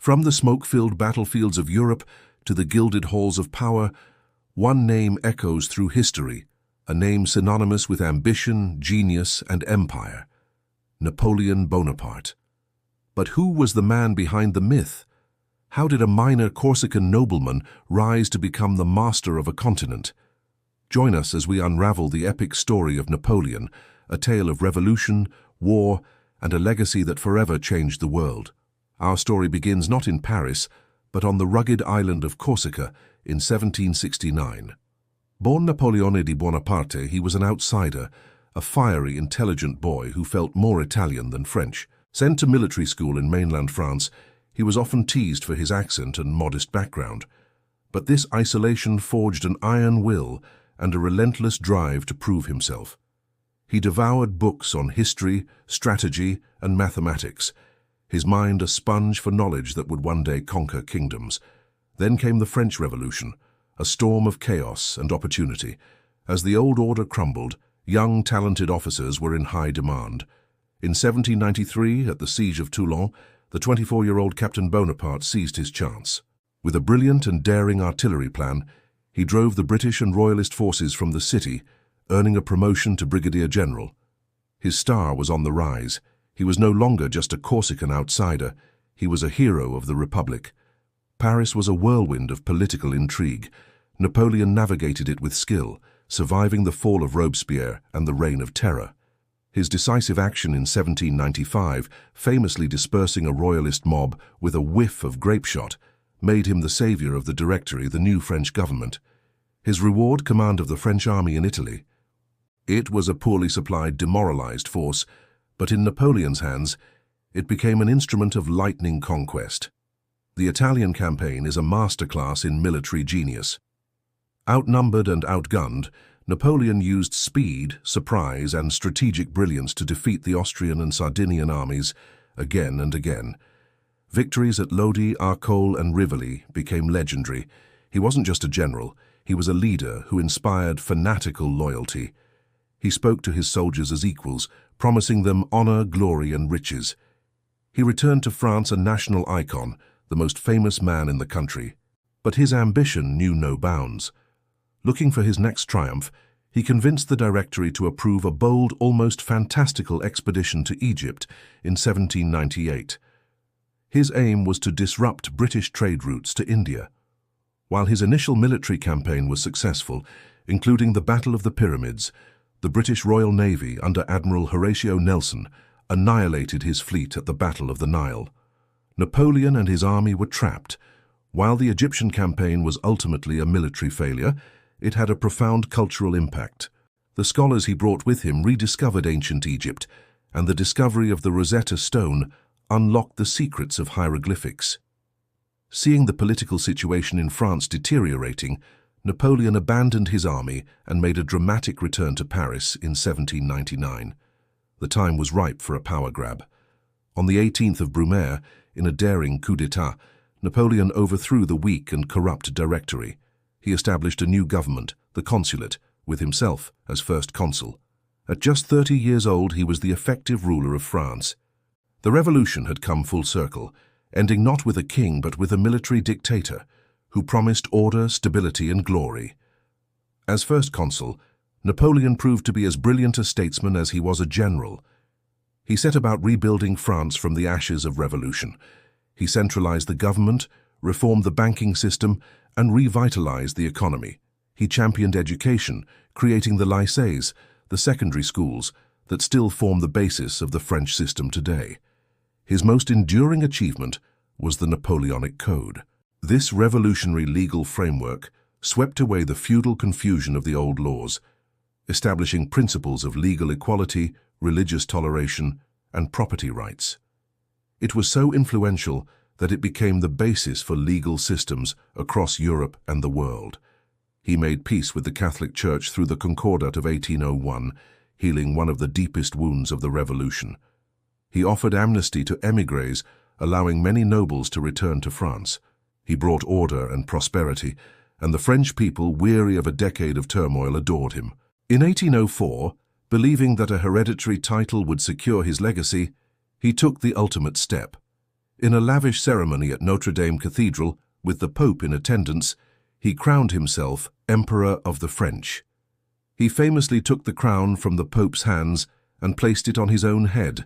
From the smoke-filled battlefields of Europe to the gilded halls of power, one name echoes through history, a name synonymous with ambition, genius, and empire: Napoleon Bonaparte. But who was the man behind the myth? How did a minor Corsican nobleman rise to become the master of a continent? Join us as we unravel the epic story of Napoleon, a tale of revolution, war, and a legacy that forever changed the world. Our story begins not in Paris, but on the rugged island of Corsica in 1769. Born Napoleonic Bonaparte, he was an outsider, a fiery, intelligent boy who felt more Italian than French. Sent to military school in mainland France, he was often teased for his accent and modest background. But this isolation forged an iron will and a relentless drive to prove himself. He devoured books on history, strategy, and mathematics, his mind a sponge for knowledge that would one day conquer kingdoms. Then came the French Revolution, a storm of chaos and opportunity. As the old order crumbled, young, talented officers were in high demand. In 1793, at the siege of Toulon, the 24-year-old Captain Bonaparte seized his chance. With a brilliant and daring artillery plan, he drove the British and Royalist forces from the city, earning a promotion to brigadier general. His star was on the rise. He was no longer just a Corsican outsider. He was a hero of the Republic. Paris was a whirlwind of political intrigue. Napoleon navigated it with skill, surviving the fall of Robespierre and the Reign of Terror. His decisive action in 1795, famously dispersing a royalist mob with a whiff of grapeshot, made him the savior of the Directory, the new French government. His reward, command of the French army in Italy. It was a poorly supplied, demoralized force, but in Napoleon's hands, it became an instrument of lightning conquest. The Italian campaign is a masterclass in military genius. Outnumbered and outgunned, Napoleon used speed, surprise, and strategic brilliance to defeat the Austrian and Sardinian armies again and again. Victories at Lodi, Arcole, and Rivoli became legendary. He wasn't just a general, he was a leader who inspired fanatical loyalty. He spoke to his soldiers as equals, promising them honor, glory, and riches. He returned to France a national icon, the most famous man in the country. But his ambition knew no bounds. Looking for his next triumph, he convinced the Directory to approve a bold, almost fantastical expedition to Egypt in 1798. His aim was to disrupt British trade routes to India. While his initial military campaign was successful, including the Battle of the Pyramids, the British Royal Navy under Admiral Horatio Nelson annihilated his fleet at the Battle of the Nile. Napoleon and his army were trapped. While the Egyptian campaign was ultimately a military failure, it had a profound cultural impact. The scholars he brought with him rediscovered ancient Egypt, and the discovery of the Rosetta Stone unlocked the secrets of hieroglyphics. Seeing the political situation in France deteriorating, Napoleon abandoned his army and made a dramatic return to Paris in 1799. The time was ripe for a power grab. On the 18th of Brumaire, in a daring coup d'etat, Napoleon overthrew the weak and corrupt Directory. He established a new government, the Consulate, with himself as first consul. At just 30 years old, he was the effective ruler of France. The revolution had come full circle, ending not with a king but with a military dictator who promised order, stability, and glory. As first consul, Napoleon proved to be as brilliant a statesman as he was a general. He set about rebuilding France from the ashes of revolution. He centralized the government, reformed the banking system, and revitalized the economy. He championed education, creating the lycées, the secondary schools, that still form the basis of the French system today. His most enduring achievement was the Napoleonic Code. This revolutionary legal framework swept away the feudal confusion of the old laws, establishing principles of legal equality, religious toleration, and property rights. It was so influential that it became the basis for legal systems across Europe and the world. He made peace with the Catholic Church through the Concordat of 1801, healing one of the deepest wounds of the Revolution. He offered amnesty to émigrés, allowing many nobles to return to France. He brought order and prosperity, and the French people, weary of a decade of turmoil, adored him. In 1804, believing that a hereditary title would secure his legacy, he took the ultimate step. In a lavish ceremony at Notre Dame Cathedral, with the Pope in attendance, he crowned himself Emperor of the French. He famously took the crown from the Pope's hands and placed it on his own head,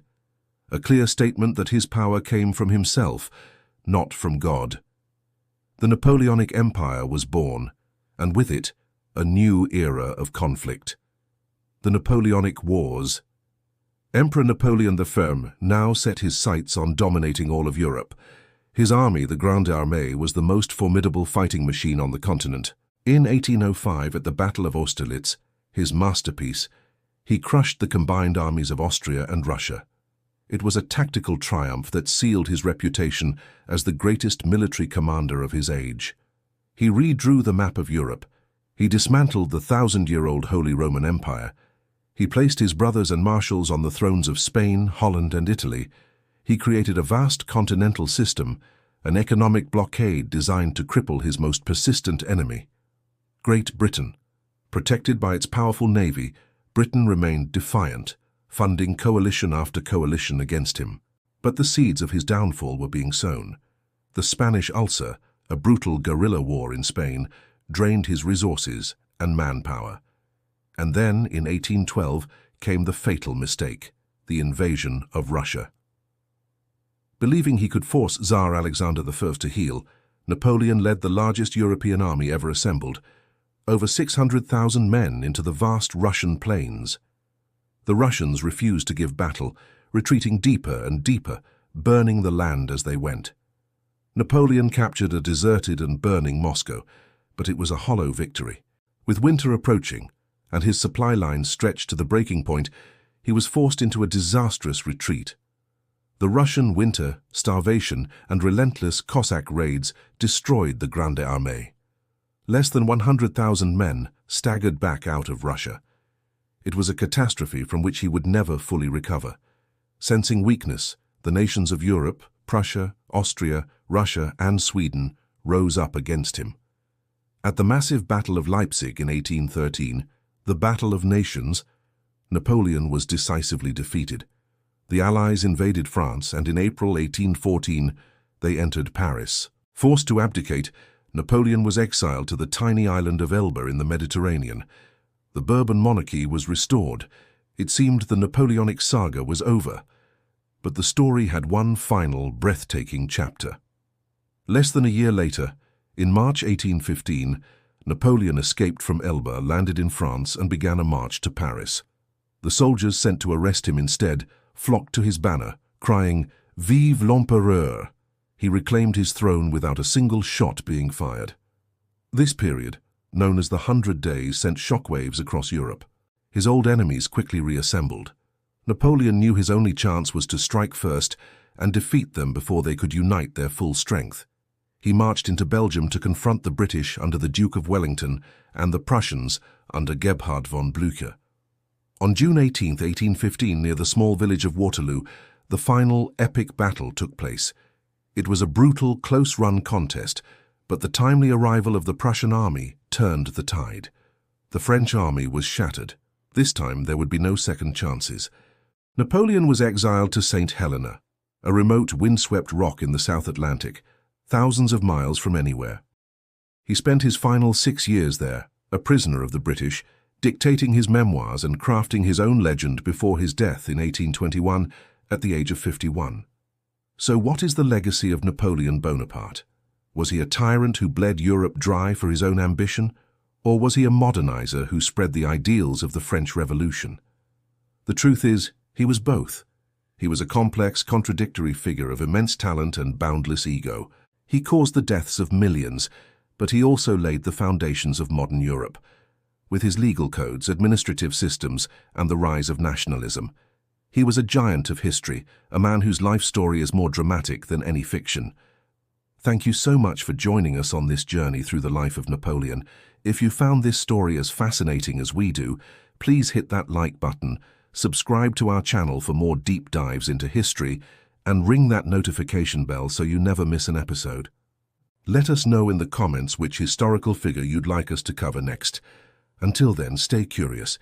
a clear statement that his power came from himself, not from God. The Napoleonic Empire was born, and with it, a new era of conflict. The Napoleonic Wars. Emperor Napoleon I now set his sights on dominating all of Europe. His army, the Grande Armée, was the most formidable fighting machine on the continent. In 1805, at the Battle of Austerlitz, his masterpiece, he crushed the combined armies of Austria and Russia. It was a tactical triumph that sealed his reputation as the greatest military commander of his age. He redrew the map of Europe. He dismantled the 1,000-year-old Holy Roman Empire. He placed his brothers and marshals on the thrones of Spain, Holland, and Italy. He created a vast continental system, an economic blockade designed to cripple his most persistent enemy. Great Britain. Protected by its powerful navy, Britain remained defiant, funding coalition after coalition against him. But the seeds of his downfall were being sown. The Spanish Ulcer, a brutal guerrilla war in Spain, drained his resources and manpower. And then, in 1812, came the fatal mistake, the invasion of Russia. Believing he could force Tsar Alexander I to heel, Napoleon led the largest European army ever assembled, over 600,000 men into the vast Russian plains. The Russians refused to give battle, retreating deeper and deeper, burning the land as they went. Napoleon captured a deserted and burning Moscow, but it was a hollow victory. With winter approaching, and his supply lines stretched to the breaking point, he was forced into a disastrous retreat. The Russian winter, starvation, and relentless Cossack raids destroyed the Grande Armée. Less than 100,000 men staggered back out of Russia. It was a catastrophe from which he would never fully recover. Sensing weakness, the nations of Europe, Prussia, Austria, Russia, and Sweden rose up against him. At the massive Battle of Leipzig in 1813, the Battle of Nations, Napoleon was decisively defeated. The Allies invaded France, and in April 1814, they entered Paris. Forced to abdicate, Napoleon was exiled to the tiny island of Elba in the Mediterranean. The Bourbon monarchy was restored. It seemed the Napoleonic saga was over. But the story had one final, breathtaking chapter. Less than a year later, in March 1815, Napoleon escaped from Elba, landed in France, and began a march to Paris. The soldiers sent to arrest him instead flocked to his banner, crying, "Vive l'Empereur!" He reclaimed his throne without a single shot being fired. This period, known as the 100 Days, sent shockwaves across Europe. His old enemies quickly reassembled. Napoleon knew his only chance was to strike first and defeat them before they could unite their full strength. He marched into Belgium to confront the British under the Duke of Wellington and the Prussians under Gebhard von Blücher. On June 18, 1815, near the small village of Waterloo, the final epic battle took place. It was a brutal, close-run contest, but the timely arrival of the Prussian army turned the tide. The French army was shattered. This time there would be no second chances. Napoleon was exiled to St. Helena, a remote, windswept rock in the South Atlantic, thousands of miles from anywhere. He spent his final 6 years there, a prisoner of the British, dictating his memoirs and crafting his own legend before his death in 1821 at the age of 51. So what is the legacy of Napoleon Bonaparte? Was he a tyrant who bled Europe dry for his own ambition, or was he a modernizer who spread the ideals of the French Revolution? The truth is, he was both. He was a complex, contradictory figure of immense talent and boundless ego. He caused the deaths of millions, but he also laid the foundations of modern Europe. With his legal codes, administrative systems, and the rise of nationalism, he was a giant of history, a man whose life story is more dramatic than any fiction. Thank you so much for joining us on this journey through the life of Napoleon. If you found this story as fascinating as we do, please hit that like button, subscribe to our channel for more deep dives into history, and ring that notification bell so you never miss an episode. Let us know in the comments which historical figure you'd like us to cover next. Until then, stay curious,